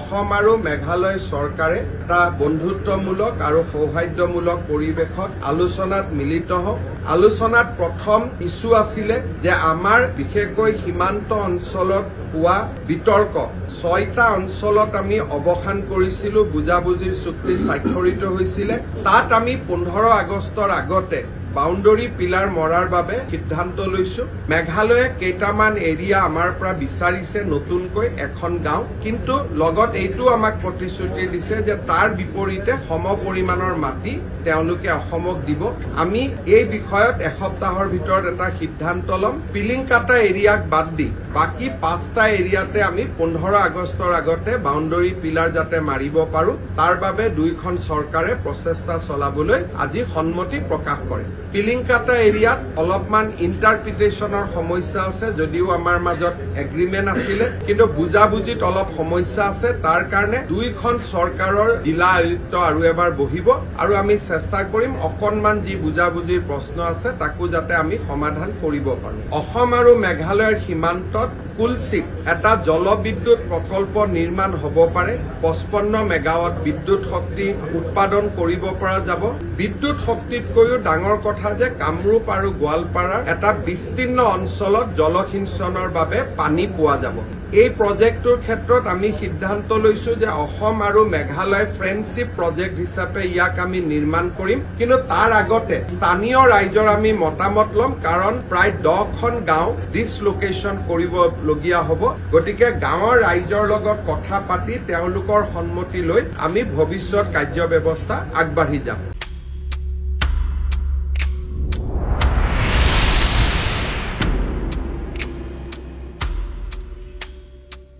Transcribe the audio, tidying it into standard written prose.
অসম আৰু মেঘালয় চৰকাৰে এটা বন্ধুত্বমূলক আৰু সৌহাৰ্দ্যমূলক পৰিৱেশত আলোচনাত মিলিত হওক। আলোচনাত প্ৰথম ইস্যু আছিলে যে আমাৰ বিশেষকৈ সীমান্ত অঞ্চলত হোৱা বিতৰ্ক ৬টা অঞ্চলত আমি অৱসান কৰিছিলো, বুজাবুজিৰ চুক্তি স্বাক্ষৰিত হৈছিলে। তাত আমি ১৫ আগষ্টৰ আগতে বাউণ্ডৰী পিলাৰ মৰাৰ বাবে সিদ্ধান্ত লৈছো। মেঘালয়ে কেইটামান এৰিয়া আমাৰ পৰা বিচাৰিছে নতুনকৈ এখন গাঁও, কিন্তু লগত এইটো আমাক প্ৰতিশ্ৰুতি দিছে যে তাৰ বিপৰীতে সম পৰিমাণৰ মাটি তেওঁলোকে অসমক দিব। আমি এই বিষয়ত এসপ্তাহৰ ভিতৰত এটা সিদ্ধান্ত ল'ম। পিলিংকাটা এৰিয়াক বাদ দি বাকী 5টা এৰিয়াতে আমি 15 আগষ্টৰ আগতে বাউণ্ডৰী পিলাৰ যাতে মাৰিব পাৰো, তাৰ বাবে দুইখন চৰকাৰে প্ৰচেষ্টা চলাবলৈ আজি সন্মতি প্ৰকাশ কৰে। পিলিংকাটা এৰিয়াত অলপমান ইণ্টাৰপ্ৰিটেশ্যনৰ সমস্যা আছে, যদিও আমাৰ মাজত এগ্ৰিমেণ্ট আছিলে, কিন্তু বুজাবুজিত অলপ সমস্যা আছে। তাৰ কাৰণে দুইখন চৰকাৰৰ জিলা আয়ুক্ত আৰু এবাৰ বহিব আৰু আমি চেষ্টা কৰিম অকণমান যি বুজাবুজিৰ প্ৰশ্ন আছে তাকো যাতে আমি সমাধান কৰিব পাৰো। অসম আৰু মেঘালয়ৰ সীমান্তত কুলচিত এটা জলবিদ্যুৎ প্ৰকল্প নিৰ্মাণ হ'ব পাৰে। 55 মেগাৱাট বিদ্যুৎ শক্তি উৎপাদন কৰিব পৰা যাব। বিদ্যুৎ শক্তিতকৈও ডাঙৰ কথা যে কামৰূপ আৰু গোৱালপাৰাৰ এটা বিস্তীৰ্ণ অঞ্চলত জলসিঞ্চনৰ বাবে পানী পোৱা যাব। এই প্ৰজেক্টটোৰ ক্ষেত্ৰত আমি সিদ্ধান্ত লৈছো যে অসম আৰু মেঘালয় ফ্ৰেণ্ডশ্বিপ প্ৰজেক্ট হিচাপে ইয়াক আমি নিৰ্মাণ কৰিম, কিন্তু তাৰ আগতে স্থানীয় ৰাইজৰ আমি মতামত ল'ম, কাৰণ প্ৰায় 10খন গাঁও ডিছলোকেশ্যন কৰিবলগীয়া হ'ব। গতিকে গাঁৱৰ ৰাইজৰ লগত কথা পাতি তেওঁলোকৰ সন্মতি লৈ আমি ভৱিষ্যত কাৰ্যব্যৱস্থা আগবাঢ়ি যাম।